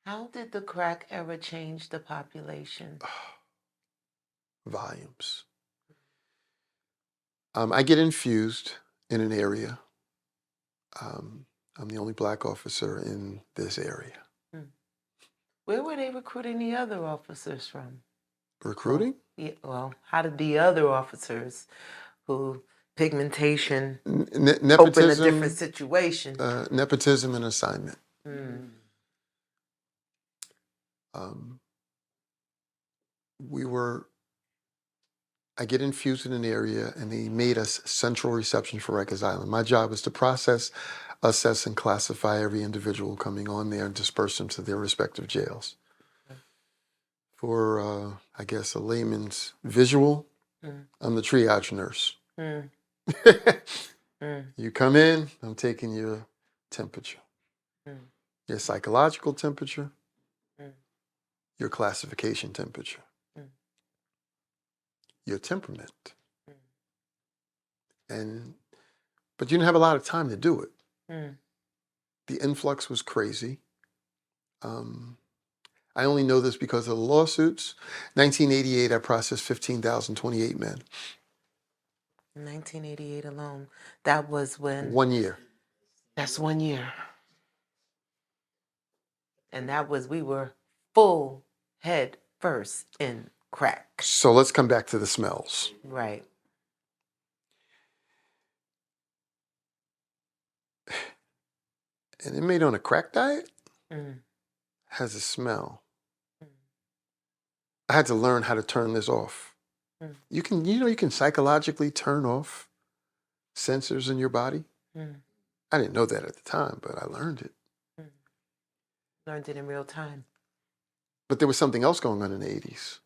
How did the crack era change the population? Volumes. I get infused in an area. I'm the only black officer in this area. Where were they recruiting the other officers from? Recruiting? Well, how did the other officers who pigmentation Nepotism, open a different situation? Nepotism and assignment. I get infused in an area, and they made us central reception for Rikers Island. My job is to process, assess, and classify every individual coming on there and disperse them to their respective jails. For, I guess, a layman's visual, I'm the triage nurse. You come in, I'm taking your temperature, your psychological temperature, your classification temperature, your temperament. But you didn't have a lot of time to do it. The influx was crazy. I only know this because of the lawsuits. 1988, I processed 15,028 men. 1988 alone. That was when? 1 year. That's 1 year. And that was, we were full head first in crack. So let's come back to the smells. Right. An inmate on a crack diet has a smell. I had to learn how to turn this off. You can psychologically turn off sensors in your body. I didn't know that at the time, but I learned it. Learned it in real time. But there was something else going on in the 80s.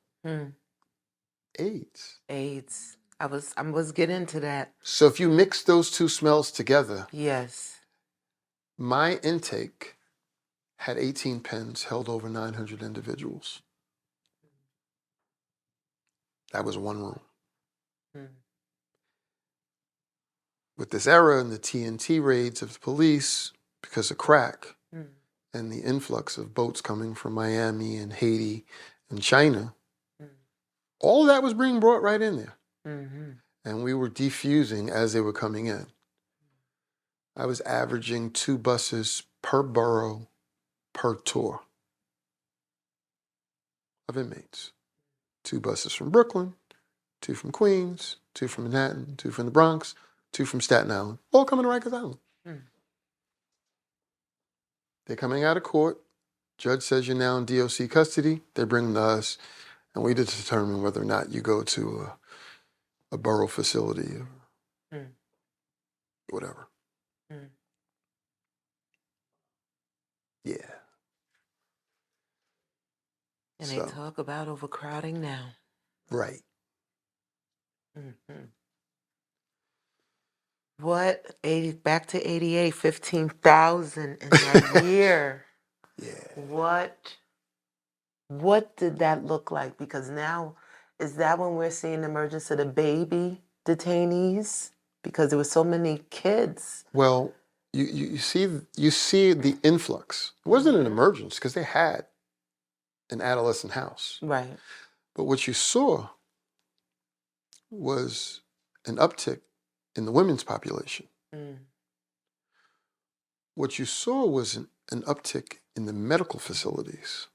AIDS. I was getting to that. So if you mix those two smells together. Yes. My intake had 18 pens, held over 900 individuals. That was one room. With this era and the TNT raids of the police, because of crack, and the influx of boats coming from Miami and Haiti and China, all of that was being brought right in there. And we were defusing as they were coming in. I was averaging 2 buses per borough per tour of inmates. 2 buses from Brooklyn, 2 from Queens, 2 from Manhattan, 2 from the Bronx, 2 from Staten Island, all coming to Rikers Island. They're coming out of court. Judge says you're now in DOC custody. They bring them to us, and we determine whether or not you go to a borough facility or whatever. Yeah. And they talk about overcrowding now. Right. Back to 88, 15,000 in that year. Yeah. What did that look like? Because now, is that when we're seeing the emergence of the baby detainees? Because there were so many kids. Well, you see the influx. It wasn't an emergence because they had an adolescent house. Right. But what you saw was an uptick in the women's population. What you saw was an uptick in the medical facilities.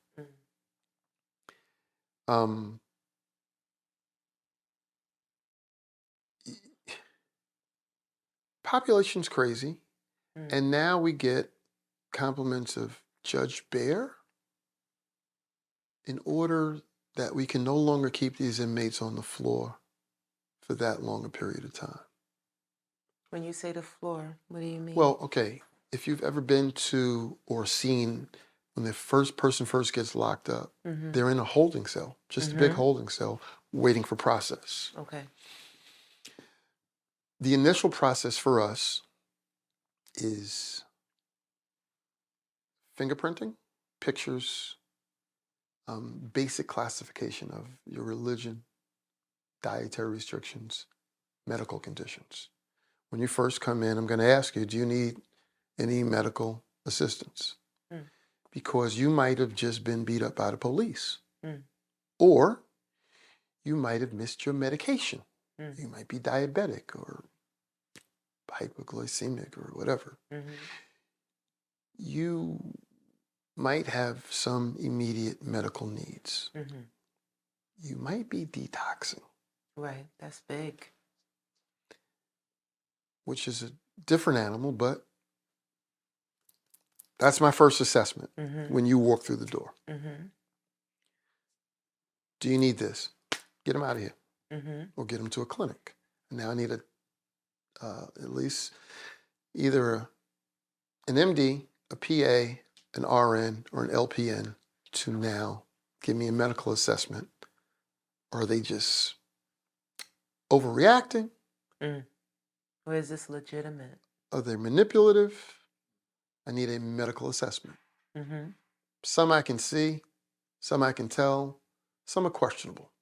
Population's crazy. And now we get compliments of Judge Bear in order that we can no longer keep these inmates on the floor for that long a period of time. When you say the floor, what do you mean? Well, okay, if you've ever been to or seen when the first person gets locked up, they're in a holding cell, just a big holding cell, waiting for process. Okay. The initial process for us is fingerprinting, pictures, basic classification of your religion, dietary restrictions, medical conditions. When you first come in, I'm going to ask you, do you need any medical assistance? because you might have just been beat up by the police. Mm. Or you might have missed your medication. Mm. You might be diabetic or hypoglycemic or whatever. Mm-hmm. You might have some immediate medical needs. Mm-hmm. You might be detoxing. Right, that's big. Which is a different animal, but that's my first assessment Mm-hmm. when you walk through the door. Mm-hmm. Do you need this? Get them out of here. Mm-hmm. Or get them to a clinic. Now I need at least either an MD, a PA, an RN, or an LPN to now give me a medical assessment. Or are they just overreacting? Or is this legitimate? Are they manipulative? I need a medical assessment. Mm-hmm. Some I can see, some I can tell, some are questionable.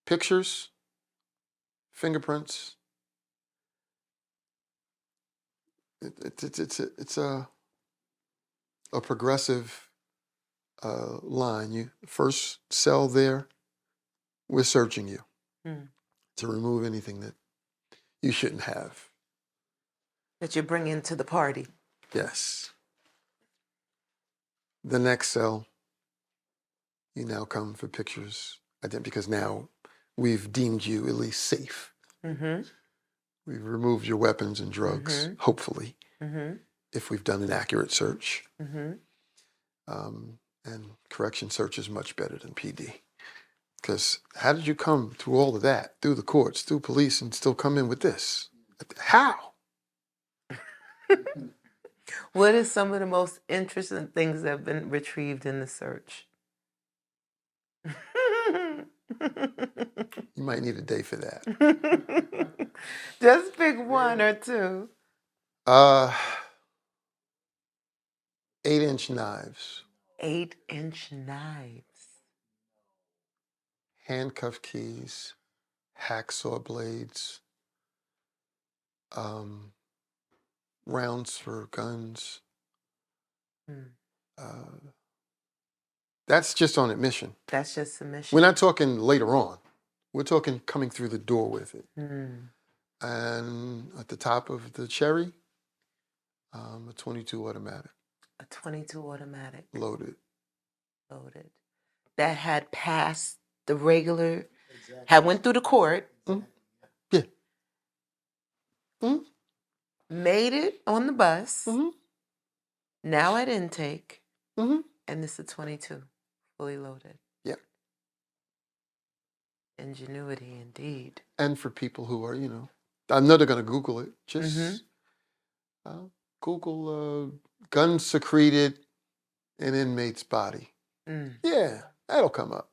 Pictures, fingerprints. It's a progressive line. You first cell there, we're searching you to remove anything that you shouldn't have. That you're bringing to the party. Yes. The next cell, you now come for pictures, because now we've deemed you at least safe. Mm-hmm. We've removed your weapons and drugs, hopefully, if we've done an accurate search. And correction search is much better than PD. Because how did you come through all of that, through the courts, through police, and still come in with this? How? What are some of the most interesting things that have been retrieved in the search? You might need a day for that. Just pick one or two. 8-inch knives. 8-inch knives. Handcuff keys, hacksaw blades, rounds for guns. That's just on admission. That's just submission. We're not talking later on. We're talking coming through the door with it. And at the top of the cherry, a 22 automatic. A 22 automatic. Loaded. That had passed the regular, had went through the court. Yeah. Made it on the bus. Now at intake. And it's a 22, fully loaded. Yeah. Ingenuity indeed. And for people who are, I know they're going to Google it. Just Google gun secreted in inmate's body. Yeah, that'll come up.